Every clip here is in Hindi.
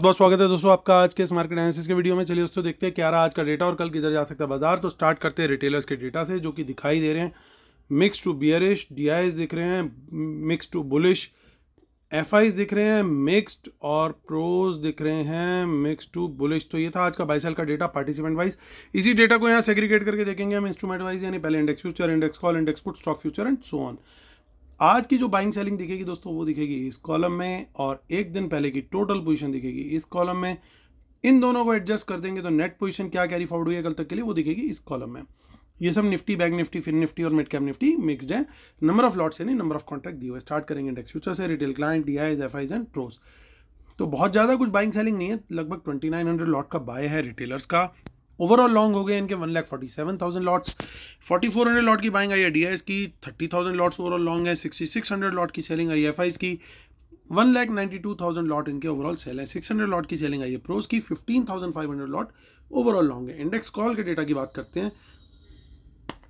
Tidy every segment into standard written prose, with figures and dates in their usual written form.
बहुत स्वागत है दोस्तों आपका आज के इस मार्केट एनालिसिस के वीडियो में। चलिए दोस्तों देखते हैं क्या रहा आज का डेटा और कल किधर जा सकता है बाजार। तो स्टार्ट करते हैं रिटेलर्स के डेटा से जो कि दिखाई दे रहे हैं मिक्स टू बियरिश। डीआईएस दिख रहे हैं मिक्स टू बुलिश, एफआईज दिख रहे हैं मिक्स्ड और प्रोज दिख रहे हैं मिक्स टू बुलिश। तो ये था आज का बाय सेल का डेटा पार्टिसिपेंट वाइज। इसी डेटा को यहाँ सेग्रीगेट करके देखेंगे हम इंस्ट्रूमेंट वाइज, यानी पहले index future, index call, index put, stock future and so on. आज की जो बाइंग सेलिंग दिखेगी दोस्तों वो दिखेगी इस कॉलम में, और एक दिन पहले की टोटल पोजीशन दिखेगी इस कॉलम में। इन दोनों को एडजस्ट कर देंगे तो नेट पोजीशन क्या कैरी फॉरवर्ड हुई है कल तक के लिए वो दिखेगी इस कॉलम में। ये सब Nifty, bank Nifty, fin Nifty और मिड कैप निफ्टी मिक्सड है। नंबर ऑफ लॉट्स यानी नंबर ऑफ कॉन्ट्रैक्ट दिए हुए। स्टार्ट करेंगे इंडेक्स फ्यूचर से, retail client, DIIs, FIIs and pros. तो बहुत ज़्यादा कुछ बाइंग सेलिंग नहीं है, लगभग 2900 लॉट का बाय है रिटेलर्स का। ओवरऑल लॉन्ग हो गए इनके 1,47,000 लॉट्स। 4400 लॉट की बाइंग आई है डीआईएस की, 30,000 लॉट्स ओवरऑल लॉन्ग है। 6600 लॉट की सेलिंग आई है एफआईज की, 1,92,000 लॉट इनके ओवरऑल सेल है। 600 लॉट की सेलिंग आई है प्रोस की, 15,500 लॉट ओवरऑल लॉन्ग है। इंडेक्स कॉल के डेटा की बात करते हैं।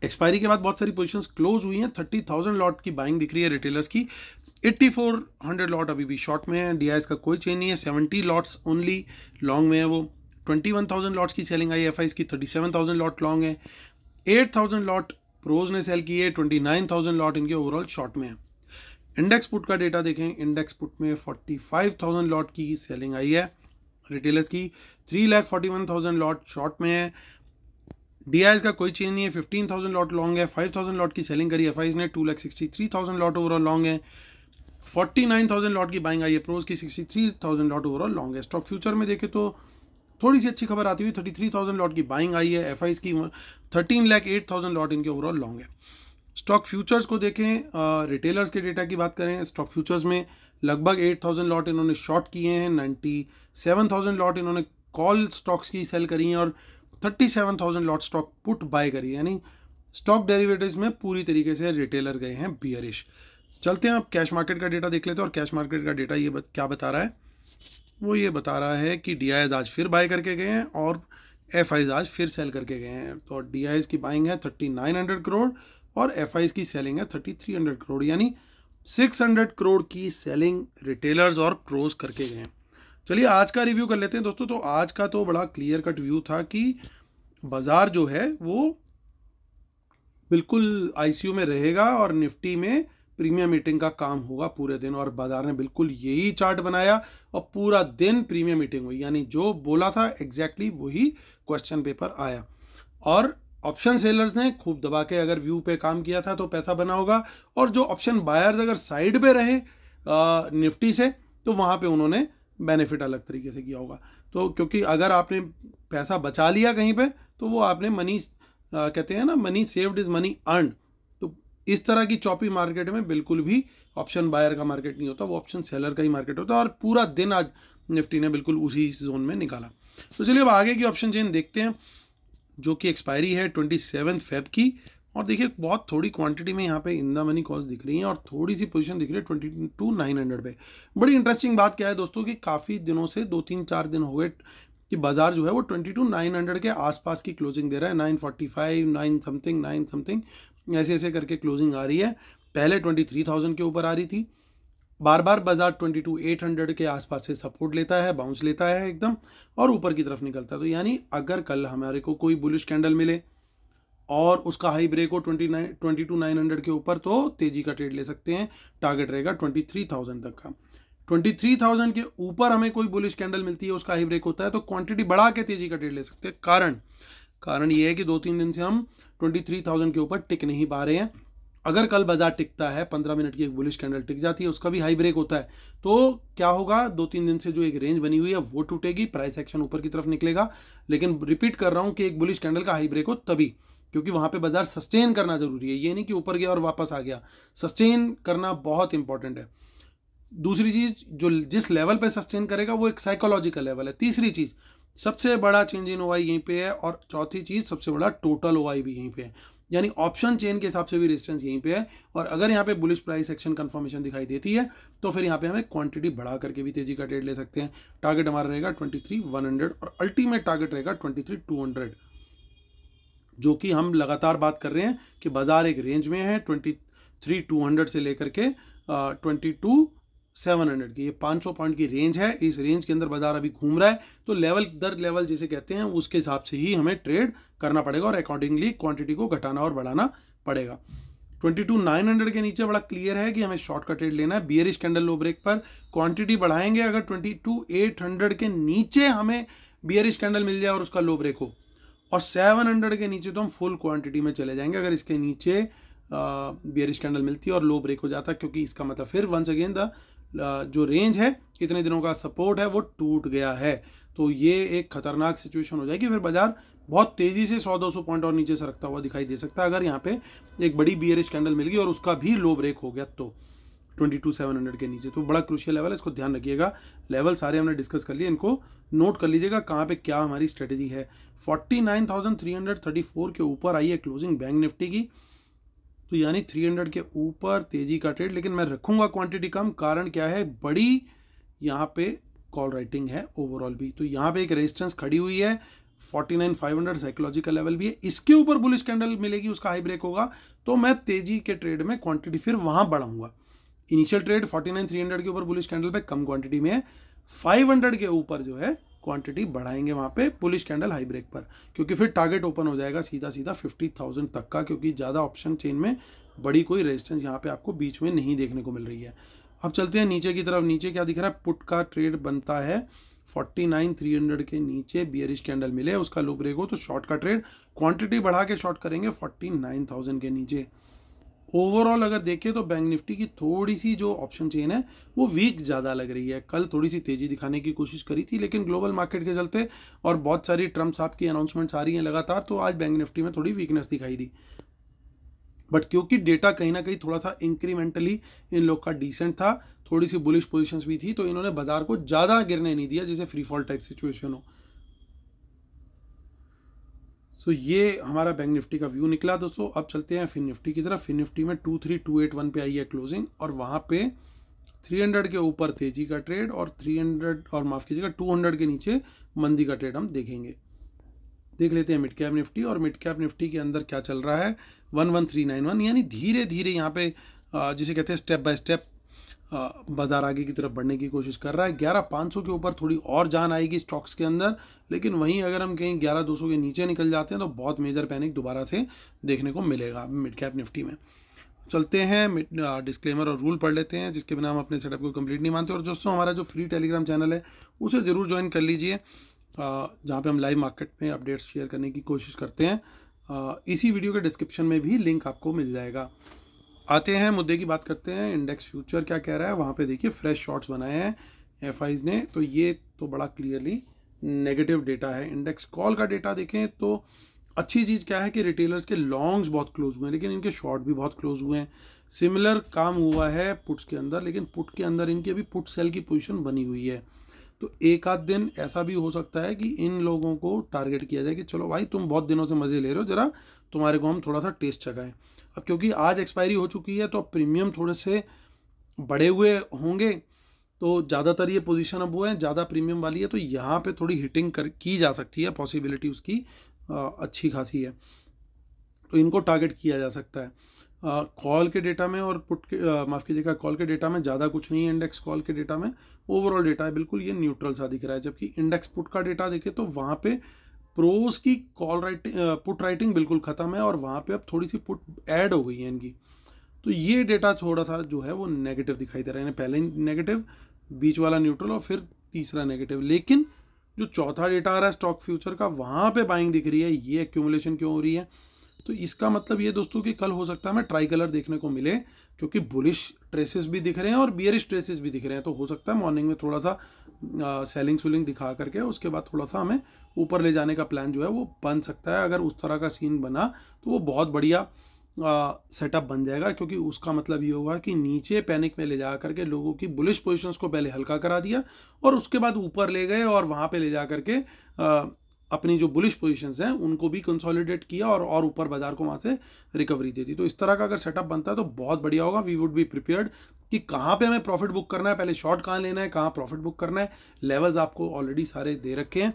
एक्सपायरी के बाद बहुत सारी पोजीशंस क्लोज हुई हैं। 30,000 लॉट की बाइंग दिख रही है रिटेलर्स की। 8400 लॉट अभी भी शॉर्ट में है। डीआईएस का कोई चेंज नहीं है, 70 लॉट्स ओनली लॉन्ग में है वो। 21,000 लॉट्स की सेलिंग आई एफआईज की, 37,000 लॉट लॉन्ग है। 8,000 लॉट प्रोज ने सेल की है, 29,000 लॉट इनके ओवरऑल शॉर्ट में है। इंडेक्स पुट का डेटा देखें, इंडेक्स पुट में 45,000 लॉट की सेलिंग आई है रिटेलर्स की, 3,41,000 लॉट शॉर्ट में है। डीआईएस का कोई चेंज नहीं है, 15,000 लॉट लॉन्ग है। 5,000 लॉट की सेलिंग करी एफआईज ने, 2,63,000 लॉट ओवरऑल लॉन्ग है। 49,000 लॉट की बाइंग आई है प्रोज की, 63,000 लॉट ओवरऑल लॉन्ग है। स्टॉक फ्यूचर में देखें तो थोड़ी सी अच्छी खबर आती हुई, 33,000 लॉट की बाइंग आई है एफआईज की, 13,08,000 लॉट इनके ओवरऑल लॉन्ग है। स्टॉक फ्यूचर्स को देखें, रिटेलर्स के डेटा की बात करें, स्टॉक फ्यूचर्स में लगभग 8,000 लॉट इन्होंने शॉर्ट किए हैं, 97,000 लॉट इन्होंने कॉल स्टॉक्स की सेल करी हैं, और 37,000 लॉट स्टॉक पुट बाय करी है। यानी स्टॉक डेरिवेटिव्स में पूरी तरीके से रिटेलर गए हैं बियरिश। चलते हैं अब कैश मार्केट का डेटा देख लेते हैं। और कैश मार्केट का डेटा ये क्या बता रहा है, वो ये बता रहा है कि डीआईएस आज फिर बाय करके गए हैं और एफआईज आज फिर सेल करके गए हैं। तो डीआईएस की बाइंग है 3,900 करोड़ और एफआईज की सेलिंग है 3,300 करोड़, यानी 600 करोड़ की सेलिंग रिटेलर्स और प्रोज करके गए हैं। चलिए आज का रिव्यू कर लेते हैं दोस्तों। तो आज का तो बड़ा क्लियर कट व्यू था कि बाजार जो है वो बिल्कुल आईसीयू में रहेगा और निफ्टी में प्रीमियम मीटिंग का काम होगा पूरे दिन, और बाजार ने बिल्कुल यही चार्ट बनाया और पूरा दिन प्रीमियम मीटिंग हुई। यानी जो बोला था एग्जैक्टली वही क्वेश्चन पेपर आया। और ऑप्शन सेलर्स ने खूब दबा के अगर व्यू पे काम किया था तो पैसा बना होगा, और जो ऑप्शन बायर्स अगर साइड पे रहे निफ्टी से तो वहाँ पे उन्होंने बेनिफिट अलग तरीके से किया होगा। तो क्योंकि अगर आपने पैसा बचा लिया कहीं पे तो वो आपने मनी कहते हैं ना, money saved is money earn. तो इस तरह की चॉपी मार्केट में बिल्कुल भी ऑप्शन बायर का मार्केट नहीं होता, वो ऑप्शन सेलर का ही मार्केट होता है। और पूरा दिन आज निफ्टी ने बिल्कुल उसी जोन में निकाला। तो चलिए अब आगे की ऑप्शन चेन देखते हैं जो कि एक्सपायरी है 27 फेब की। और देखिए बहुत थोड़ी क्वांटिटी में यहाँ पे इन द मनी कॉल्स दिख रही हैं और थोड़ी सी पोजीशन दिख रही है 22,900 पे। बड़ी इंटरेस्टिंग बात क्या है दोस्तों कि काफ़ी दिनों से 2-3-4 दिन हो गए कि बाजार जो है वो 22,900 के आसपास की क्लोजिंग दे रहा है। 945, 9 समथिंग, 9 समथिंग ऐसे ऐसे करके क्लोजिंग आ रही है। पहले 23,000 के ऊपर आ रही थी, बार बार बाजार 22,800 के आसपास से सपोर्ट लेता है, बाउंस लेता है एकदम और ऊपर की तरफ निकलता है। तो यानी अगर कल हमारे को कोई बुलिश कैंडल मिले और उसका हाई ब्रेक हो 22,900 के ऊपर तो तेजी का ट्रेड ले सकते हैं। टारगेट रहेगा 23,000 तक का। 23,000 के ऊपर हमें कोई बुलिश कैंडल मिलती है, उसका हाई ब्रेक होता है तो क्वांटिटी बढ़ा के तेजी का ट्रेड ले सकते हैं। कारण ये है कि 2-3 दिन से हम 23,000 के ऊपर टिक नहीं पा रहे हैं। अगर कल बाजार टिकता है, 15 मिनट की एक बुलिश कैंडल टिक जाती है, उसका भी हाई ब्रेक होता है, तो क्या होगा, 2-3 दिन से जो एक रेंज बनी हुई है वो टूटेगी, प्राइस एक्शन ऊपर की तरफ निकलेगा। लेकिन रिपीट कर रहा हूं कि एक बुलिश कैंडल का हाई ब्रेक हो तभी, क्योंकि वहां पे बाजार सस्टेन करना जरूरी है। ये नहीं कि ऊपर गया और वापस आ गया, सस्टेन करना बहुत इंपॉर्टेंट है। दूसरी चीज, जो जिस लेवल पे सस्टेन करेगा वो एक साइकोलॉजिकल लेवल है। तीसरी चीज, सबसे बड़ा चेंज इन ओआई यहीं पे है। और चौथी चीज, सबसे बड़ा टोटल ओआई भी यहीं पे है, यानी ऑप्शन चेन के हिसाब से भी रेजिस्टेंस यहीं पे है। और अगर यहाँ पे बुलिश प्राइस एक्शन कंफर्मेशन दिखाई देती है तो फिर यहाँ पे हमें क्वांटिटी बढ़ा करके भी तेजी का ट्रेड ले सकते हैं। टारगेट हमारा रहेगा 23,100 और अल्टीमेट टारगेट रहेगा 23,200, जो कि हम लगातार बात कर रहे हैं कि बाजार एक रेंज में है 23,200 से लेकर के 22,000 700 की, ये 500 पॉइंट की रेंज है। इस रेंज के अंदर बाजार अभी घूम रहा है, तो लेवल दर लेवल जिसे कहते हैं उसके हिसाब से ही हमें ट्रेड करना पड़ेगा और अकॉर्डिंगली क्वांटिटी को घटाना और बढ़ाना पड़ेगा। 22,900 के नीचे बड़ा क्लियर है कि हमें शॉर्ट का ट्रेड लेना है। बियरिश कैंडल लो ब्रेक पर क्वांटिटी बढ़ाएंगे। अगर 22,800 के नीचे हमें बियरिश कैंडल मिल जाए और उसका लो ब्रेक हो, और 700 के नीचे तो हम फुल क्वांटिटी में चले जाएंगे अगर इसके नीचे बियरिश कैंडल मिलती है और लो ब्रेक हो जाता है, क्योंकि इसका मतलब फिर वंस अगेन जो रेंज है, इतने दिनों का सपोर्ट है, वो टूट गया है। तो ये एक खतरनाक सिचुएशन हो जाएगी। फिर बाजार बहुत तेजी से 100-200 पॉइंट और नीचे सरकता हुआ दिखाई दे सकता है अगर यहाँ पे एक बड़ी बियरिश कैंडल मिल गई और उसका भी लो ब्रेक हो गया तो 22,700 के नीचे। तो बड़ा क्रूशियल लेवल है, इसको ध्यान रखिएगा। लेवल सारे हमने डिस्कस कर लिए, इनको नोट कर लीजिएगा कहाँ पे क्या हमारी स्ट्रेटेजी है। 49,334 के ऊपर आई है क्लोजिंग बैंक निफ्टी की, तो यानी 300 के ऊपर तेजी का ट्रेड, लेकिन मैं रखूंगा क्वांटिटी कम। कारण क्या है, बड़ी यहाँ पे कॉल राइटिंग है ओवरऑल भी। तो यहाँ पे एक रेजिस्टेंस खड़ी हुई है 49,500 साइकोलॉजिकल लेवल भी है, इसके ऊपर बुलिश कैंडल मिलेगी, उसका हाई ब्रेक होगा तो मैं तेजी के ट्रेड में क्वांटिटी फिर वहां बढ़ाऊंगा। इनिशियल ट्रेड 49,300 के ऊपर बुलिश कैंडल पे कम क्वांटिटी में है, 500 के ऊपर जो है क्वांटिटी बढ़ाएंगे वहां पे बुलिश कैंडल हाई ब्रेक पर, क्योंकि फिर टारगेट ओपन हो जाएगा सीधा सीधा 50,000 तक का, क्योंकि ज़्यादा ऑप्शन चेन में बड़ी कोई रेजिस्टेंस यहाँ पे आपको बीच में नहीं देखने को मिल रही है। अब चलते हैं नीचे की तरफ। नीचे क्या दिख रहा है, पुट का ट्रेड बनता है 49,300 के नीचे बियरिश कैंडल मिले, उसका लो ब्रेक हो तो शॉर्ट का ट्रेड, क्वांटिटी बढ़ा के शॉर्ट करेंगे 49,000 के नीचे। ओवरऑल अगर देखें तो बैंक निफ्टी की थोड़ी सी जो ऑप्शन चेन है वो वीक ज़्यादा लग रही है। कल थोड़ी सी तेज़ी दिखाने की कोशिश करी थी, लेकिन ग्लोबल मार्केट के चलते और बहुत सारी ट्रम्प साहब की अनाउंसमेंट्स आ रही हैं लगातार, तो आज बैंक निफ्टी में थोड़ी वीकनेस दिखाई दी। बट क्योंकि डेटा कहीं ना कहीं थोड़ा सा इंक्रीमेंटली इन लोग का डिसेंट था, थोड़ी सी बुलिश पोजीशंस भी थी, तो इन्होंने बाजार को ज़्यादा गिरने नहीं दिया जैसे फ्री फॉल टाइप सिचुएशन हो। सो ये हमारा बैंक निफ्टी का व्यू निकला दोस्तों। अब चलते हैं फिन निफ्टी की तरफ। फिन निफ्टी में 23,281 पे आई है क्लोजिंग, और वहाँ पे 300 के ऊपर तेजी का ट्रेड और 300 और माफ़ कीजिएगा 200 के नीचे मंदी का ट्रेड हम देखेंगे। देख लेते हैं मिड कैप निफ्टी, और मिड कैप निफ्टी के अंदर क्या चल रहा है। 11391, यानी धीरे धीरे यहाँ पे जिसे कहते हैं स्टेप बाय स्टेप बाजार आगे की तरफ बढ़ने की कोशिश कर रहा है। 11,500 के ऊपर थोड़ी और जान आएगी स्टॉक्स के अंदर, लेकिन वहीं अगर हम कहीं 11,200 के नीचे निकल जाते हैं तो बहुत मेजर पैनिक दोबारा से देखने को मिलेगा मिड कैप निफ्टी में। चलते हैं डिस्क्लेमर और रूल पढ़ लेते हैं, जिसके बिना हम अपने सेटअप को कंप्लीट नहीं मानते। और दोस्तों हमारा जो फ्री टेलीग्राम चैनल है उसे ज़रूर ज्वाइन कर लीजिए, जहाँ पे हम लाइव मार्केट में अपडेट्स शेयर करने की कोशिश करते हैं। इसी वीडियो के डिस्क्रिप्शन में भी लिंक आपको मिल जाएगा। आते हैं मुद्दे की बात करते हैं। इंडेक्स फ्यूचर क्या कह रहा है, वहाँ पे देखिए फ्रेश शॉर्ट्स बनाए हैं एफआईज ने, तो ये तो बड़ा क्लियरली नेगेटिव डेटा है। इंडेक्स कॉल का डेटा देखें तो अच्छी चीज़ क्या है कि रिटेलर्स के लॉन्ग्स बहुत क्लोज हुए हैं, लेकिन इनके शॉर्ट भी बहुत क्लोज हुए हैं। सिमिलर काम हुआ है पुट्स के अंदर, लेकिन पुट के अंदर इनकी अभी पुट सेल की पोजीशन बनी हुई है। तो एक आध दिन ऐसा भी हो सकता है कि इन लोगों को टारगेट किया जाए कि चलो भाई तुम बहुत दिनों से मज़े ले रहे हो, ज़रा तुम्हारे को हम थोड़ा सा टेस्ट चखाएं। अब क्योंकि आज एक्सपायरी हो चुकी है तो अब प्रीमियम थोड़े से बढ़े हुए होंगे, तो ज़्यादातर ये पोजीशन अब वो है ज़्यादा प्रीमियम वाली है, तो यहाँ पे थोड़ी हिटिंग की जा सकती है, पॉसिबिलिटी उसकी अच्छी खासी है, तो इनको टारगेट किया जा सकता है। कॉल के डेटा में और पुट के माफ़ कीजिएगा कॉल के डेटा में ज़्यादा कुछ नहीं है। इंडेक्स कॉल के डेटा में ओवरऑल डेटा है बिल्कुल ये न्यूट्रल सा दिख रहा है, जबकि इंडेक्स पुट का डेटा देखें तो वहाँ पे प्रोज की कॉल राइटिंग पुट राइटिंग बिल्कुल ख़त्म है, और वहाँ पे अब थोड़ी सी पुट ऐड हो गई है इनकी। तो ये डेटा थोड़ा सा जो है वो नेगेटिव दिखाई दे रहा है, पहले नेगेटिव, बीच वाला न्यूट्रल और फिर तीसरा नेगेटिव। लेकिन जो चौथा डेटा आ रहा है स्टॉक फ्यूचर का, वहाँ पे बाइंग दिख रही है। ये एक्यूमुलेशन क्यों हो रही है, तो इसका मतलब ये दोस्तों कि कल हो सकता है हमें ट्राई कलर देखने को मिले, क्योंकि बुलिश ट्रेसेस भी दिख रहे हैं और बियरिश ट्रेसेस भी दिख रहे हैं। तो हो सकता है मॉर्निंग में थोड़ा सा सेलिंग सुलिंग दिखा करके उसके बाद थोड़ा सा हमें ऊपर ले जाने का प्लान जो है वो बन सकता है। अगर उस तरह का सीन बना तो वो बहुत बढ़िया सेटअप बन जाएगा, क्योंकि उसका मतलब ये होगा कि नीचे पैनिक में ले जा करके लोगों की बुलिश पोजीशंस को पहले हल्का करा दिया और उसके बाद ऊपर ले गए और वहाँ पे ले जा करके अपनी जो बुलिश पोजीशंस हैं उनको भी कंसोलिडेट किया और ऊपर बाजार को वहाँ से रिकवरी दे दी। तो इस तरह का अगर सेटअप बनता है तो बहुत बढ़िया होगा। वी वुड बी प्रिपेयर्ड कि कहाँ पे हमें प्रॉफिट बुक करना है, पहले शॉर्ट कहाँ लेना है, कहाँ प्रॉफिट बुक करना है। लेवल्स आपको ऑलरेडी सारे दे रखे हैं,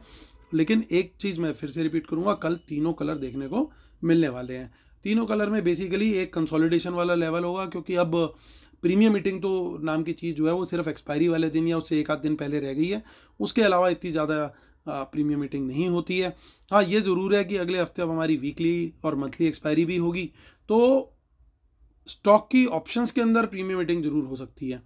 लेकिन एक चीज़ मैं फिर से रिपीट करूँगा, कल तीनों कलर देखने को मिलने वाले हैं। तीनों कलर में बेसिकली एक कंसोलिडेशन वाला लेवल होगा, क्योंकि अब प्रीमियम मीटिंग तो नाम की चीज़ जो है वो सिर्फ एक्सपायरी वाले दिन या उससे एक आध दिन पहले रह गई है, उसके अलावा इतनी ज़्यादा प्रीमियम मीटिंग नहीं होती है। हाँ, ये ज़रूर है कि अगले हफ्ते अब हमारी वीकली और मंथली एक्सपायरी भी होगी, तो स्टॉक की ऑप्शंस के अंदर प्रीमियम मीटिंग ज़रूर हो सकती है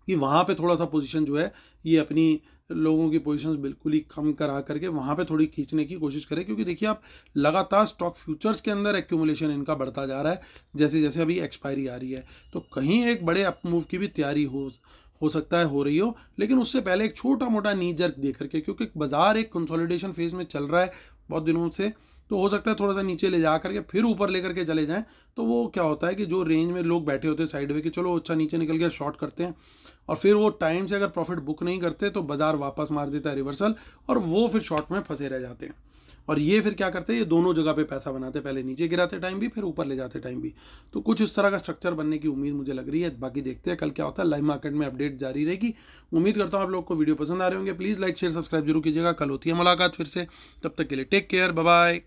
कि वहाँ पे थोड़ा सा पोजीशन जो है ये अपनी लोगों की पोजीशंस बिल्कुल ही कम करा करके वहाँ पे थोड़ी खींचने की कोशिश करें, क्योंकि देखिए आप लगातार स्टॉक फ्यूचर्स के अंदर एक्यूमुलेशन इनका बढ़ता जा रहा है जैसे जैसे अभी एक्सपायरी आ रही है, तो कहीं एक बड़े अप मूव की भी तैयारी हो सकता है हो रही हो, लेकिन उससे पहले एक छोटा मोटा नी जर्क दे करके, क्योंकि बाजार एक कंसोलिडेशन फेज में चल रहा है बहुत दिनों से, तो हो सकता है थोड़ा सा नीचे ले जा करके फिर ऊपर लेकर के चले जाएं, तो वो क्या होता है कि जो रेंज में लोग बैठे होते हैं साइड में कि चलो अच्छा नीचे निकल गया शॉर्ट करते हैं, और फिर वो टाइम से अगर प्रॉफिट बुक नहीं करते तो बाजार वापस मार देता है रिवर्सल, और वो फिर शॉर्ट में फंसे रह जाते हैं। और ये फिर क्या करते हैं, ये दोनों जगह पे पैसा बनाते हैं, पहले नीचे गिराते टाइम भी, फिर ऊपर ले जाते टाइम भी। तो कुछ इस तरह का स्ट्रक्चर बनने की उम्मीद मुझे लग रही है, बाकी देखते हैं कल क्या होता है। लाइव मार्केट में अपडेट जारी रहेगी। उम्मीद करता हूँ आप लोग को वीडियो पसंद आ रहे होंगे। प्लीज़ लाइक शेयर सब्सक्राइब जरूर कीजिएगा। कल होती है मुलाकात फिर से, तब तक के लिए टेक केयर, बाय बाय।